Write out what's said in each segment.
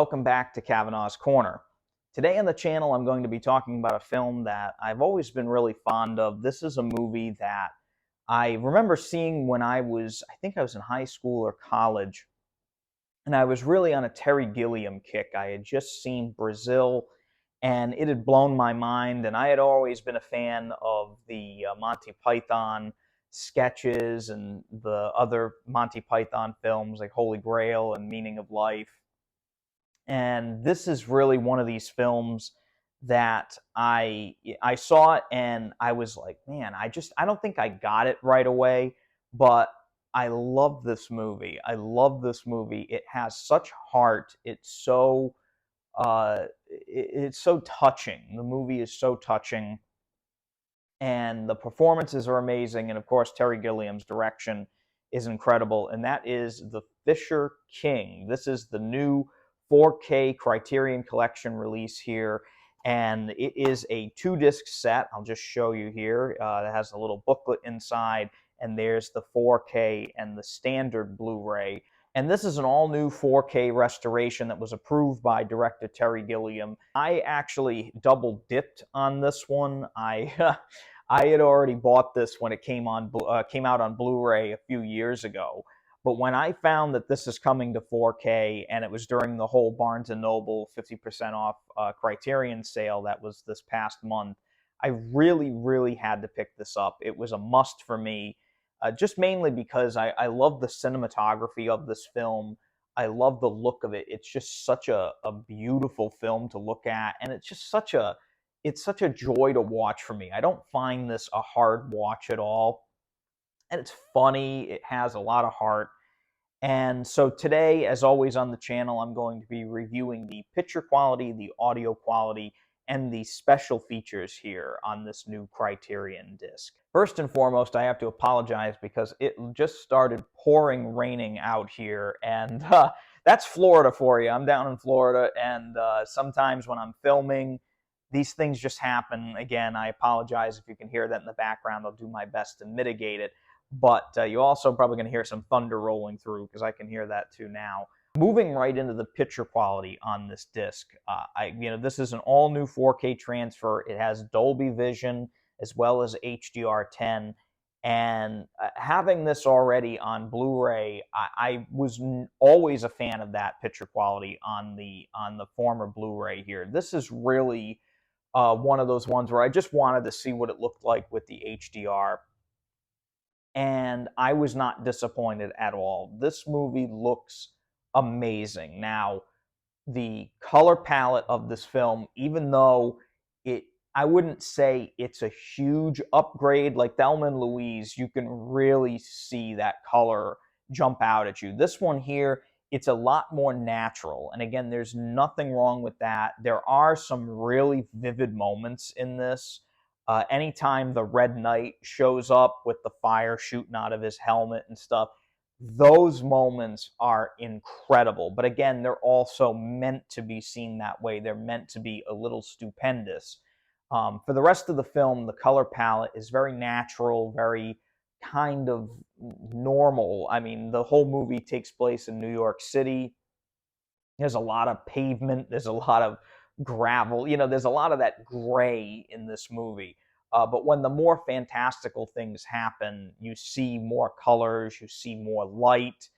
welcome back to Kavanaugh's Corner. Today on the channel I'm going to be talking about a film that I've always been really fond of. This is a movie that I remember seeing when I think I was in high school or college, and I was really on a Terry Gilliam kick. I had just seen Brazil, and it had blown my mind, and I had always been a fan of the Monty Python sketches and the other Monty Python films like Holy Grail and Meaning of Life. And this is really one of these films that I saw it and I was like, man, I don't think I got it right away, but I love this movie. I love this movie. It has such heart. It's so touching. The movie is so touching, and the performances are amazing. And of course, Terry Gilliam's direction is incredible. And that is The Fisher King. This is the new 4K Criterion Collection release here, and it is a 2-disc set. I'll just show you here. It has a little booklet inside, and there's the 4K and the standard Blu-ray. And this is an all-new 4K restoration that was approved by director Terry Gilliam. I actually double-dipped on this one. I had already bought this when it came out on Blu-ray a few years ago. But when I found that this is coming to 4K, and it was during the whole Barnes & Noble 50% off Criterion sale that was this past month, I really, really had to pick this up. It was a must for me, just mainly because I love the cinematography of this film. I love the look of it. It's just such a beautiful film to look at, and it's such a joy to watch for me. I don't find this a hard watch at all. And it's funny, it has a lot of heart. And so today, as always on the channel, I'm going to be reviewing the picture quality, the audio quality, and the special features here on this new Criterion disc. First and foremost, I have to apologize because it just started raining out here, and that's Florida for you. I'm down in Florida, and sometimes when I'm filming, these things just happen. Again, I apologize if you can hear that in the background. I'll do my best to mitigate it. But you're also probably going to hear some thunder rolling through, because I can hear that too now. Moving right into the picture quality on this disc, this is an all-new 4K transfer. It has Dolby Vision as well as HDR10. And having this already on Blu-ray, I was always a fan of that picture quality on the former Blu-ray here. This is really one of those ones where I just wanted to see what it looked like with the HDR. And I was not disappointed at all. This movie looks amazing. Now, the color palette of this film, even though I wouldn't say it's a huge upgrade like Thelma and Louise, you can really see that color jump out at you. This one here, it's a lot more natural. And again, there's nothing wrong with that. There are some really vivid moments in this. Anytime the Red Knight shows up with the fire shooting out of his helmet and stuff, those moments are incredible. But again, they're also meant to be seen that way. They're meant to be a little stupendous. For the rest of the film, the color palette is very natural, very kind of normal. I mean, the whole movie takes place in New York City. There's a lot of pavement. There's a lot of gravel. There's a lot of that gray in this movie. But when the more fantastical things happen, you see more colors, you see more light.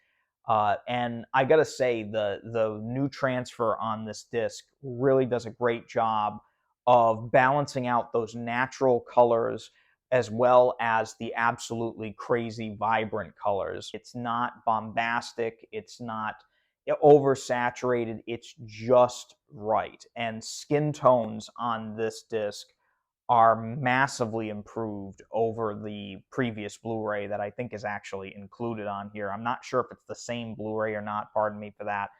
And I gotta say, the new transfer on this disc really does a great job of balancing out those natural colors as well as the absolutely crazy, vibrant colors. It's not bombastic. It's not oversaturated. It's just right. And skin tones on this disc are massively improved over the previous Blu-ray that I think is actually included on here. I'm not sure if it's the same Blu-ray or not. Pardon me for that.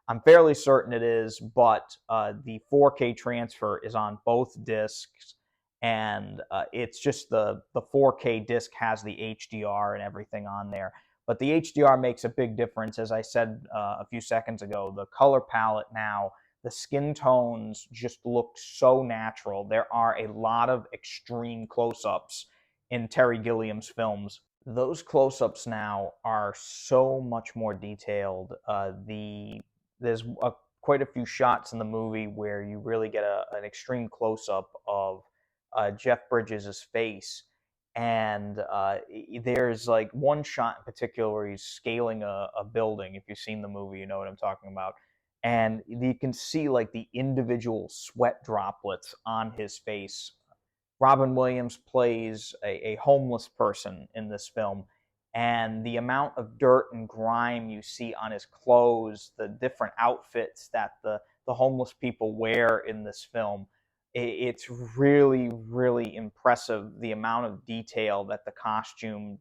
I'm fairly certain it is, but the 4K transfer is on both discs, and it's just the 4K disc has the HDR and everything on there. But the HDR makes a big difference. As I said a few seconds ago, the color palette now, the skin tones just look so natural. There are a lot of extreme close-ups in Terry Gilliam's films. Those close-ups now are so much more detailed. There's quite a few shots in the movie where you really get an extreme close-up of Jeff Bridges' face. And there's like one shot in particular where he's scaling a building. If you've seen the movie, you know what I'm talking about. And you can see like the individual sweat droplets on his face. Robin Williams plays a homeless person in this film, and the amount of dirt and grime you see on his clothes, the different outfits that the homeless people wear in this film, it's really, really impressive, the amount of detail that the costume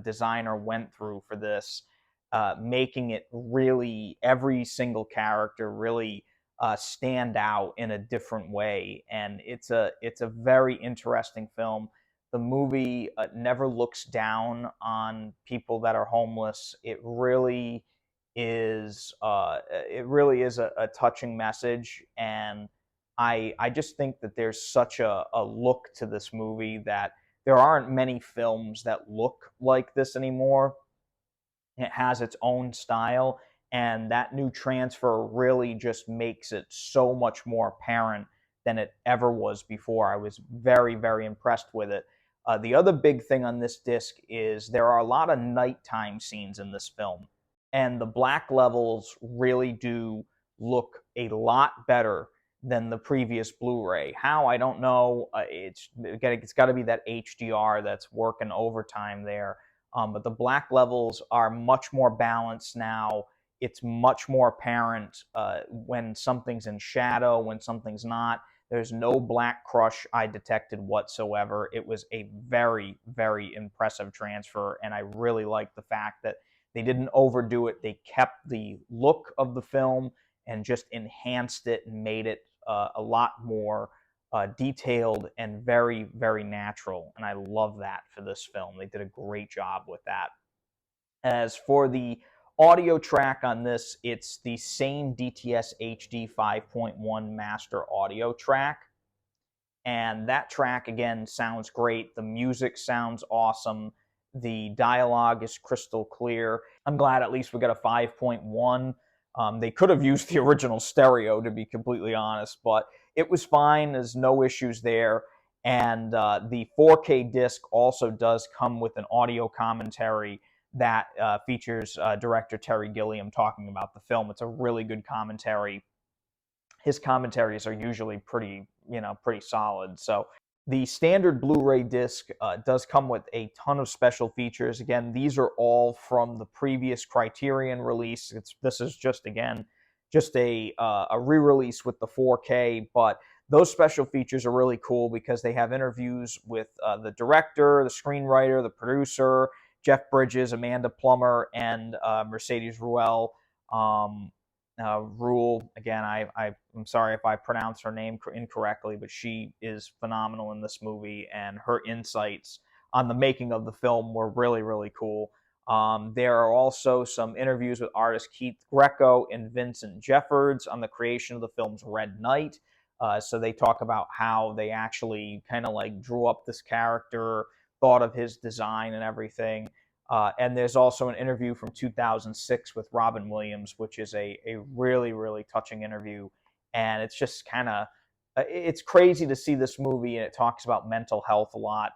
designer went through for this, making it really, every single character really stand out in a different way. And it's a very interesting film. The movie never looks down on people that are homeless. It really is a touching message. And I just think that there's such a look to this movie that there aren't many films that look like this anymore. It has its own style, and that new transfer really just makes it so much more apparent than it ever was before. I was very, very impressed with it. The other big thing on this disc is there are a lot of nighttime scenes in this film, and the black levels really do look a lot better than the previous Blu-ray. How, I don't know. It's got to be that HDR that's working overtime there. But the black levels are much more balanced now. It's much more apparent when something's in shadow, when something's not. There's no black crush I detected whatsoever. It was a very, very impressive transfer, and I really like the fact that they didn't overdo it. They kept the look of the film and just enhanced it and made it a lot more detailed and very, very natural. And I love that for this film. They did a great job with that. As for the audio track on this, it's the same DTS HD 5.1 master audio track. And that track, again, sounds great. The music sounds awesome. The dialogue is crystal clear. I'm glad at least we got a 5.1. They could have used the original stereo, to be completely honest, but it was fine. There's no issues there. And the 4K disc also does come with an audio commentary that features director Terry Gilliam talking about the film. It's a really good commentary. His commentaries are usually pretty solid. So the standard Blu-ray disc does come with a ton of special features. Again, these are all from the previous Criterion release. This is just a re-release with the 4K, but those special features are really cool because they have interviews with the director, the screenwriter, the producer, Jeff Bridges, Amanda Plummer, and Mercedes Ruehl. Rule, again, I'm sorry if I pronounce her name incorrectly, but she is phenomenal in this movie, and her insights on the making of the film were really, really cool. There are also some interviews with artists Keith Greco and Vincent Jeffords on the creation of the film's Red Knight. So they talk about how they actually kind of like drew up this character, thought of his design and everything. And there's also an interview from 2006 with Robin Williams, which is a really, really touching interview. And it's just kind of, it's crazy to see this movie, and it talks about mental health a lot.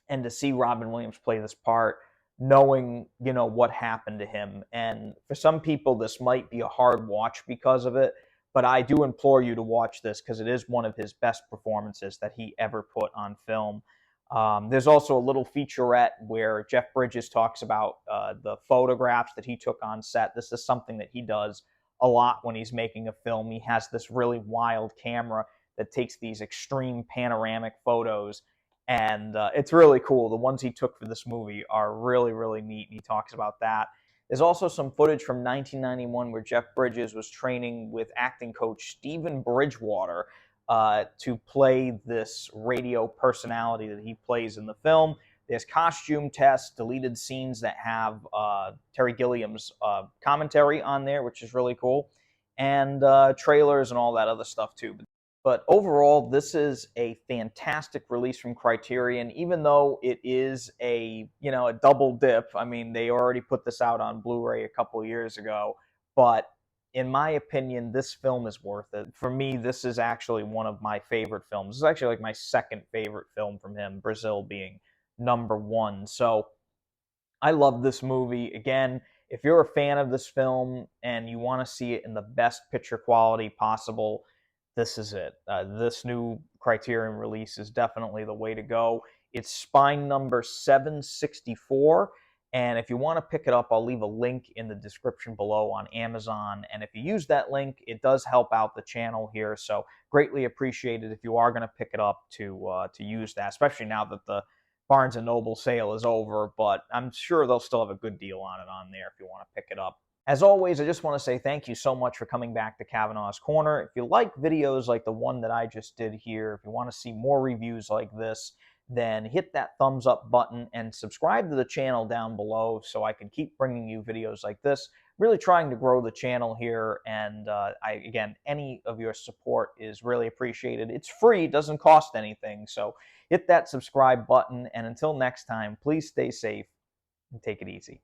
And to see Robin Williams play this part, knowing, what happened to him. And for some people, this might be a hard watch because of it. But I do implore you to watch this because it is one of his best performances that he ever put on film. There's also a little featurette where Jeff Bridges talks about the photographs that he took on set. This is something that he does a lot when he's making a film. He has this really wild camera that takes these extreme panoramic photos, and it's really cool. The ones he took for this movie are really, really neat, and he talks about that. There's also some footage from 1991 where Jeff Bridges was training with acting coach Stephen Bridgewater to play this radio personality that he plays in the film. There's costume tests, deleted scenes that have Terry Gilliam's commentary on there, which is really cool, and trailers and all that other stuff too. But overall, this is a fantastic release from Criterion, even though it is a double dip. I mean, they already put this out on Blu-ray a couple years ago, but in my opinion, this film is worth it. For me, this is actually one of my favorite films. It's actually like my second favorite film from him, Brazil being number one. So I love this movie. Again, if you're a fan of this film and you want to see it in the best picture quality possible, this is it. This new Criterion release is definitely the way to go. It's spine number 764. And if you want to pick it up, I'll leave a link in the description below on Amazon. And if you use that link, it does help out the channel here. So greatly appreciated if you are going to pick it up to use that, especially now that the Barnes & Noble sale is over, but I'm sure they'll still have a good deal on it on there if you want to pick it up. As always, I just want to say thank you so much for coming back to Kavanaugh's Corner. If you like videos like the one that I just did here, if you want to see more reviews like this, then hit that thumbs up button and subscribe to the channel down below so I can keep bringing you videos like this. Really trying to grow the channel here, and again, any of your support is really appreciated. It's free, doesn't cost anything, so hit that subscribe button, and until next time, please stay safe and take it easy.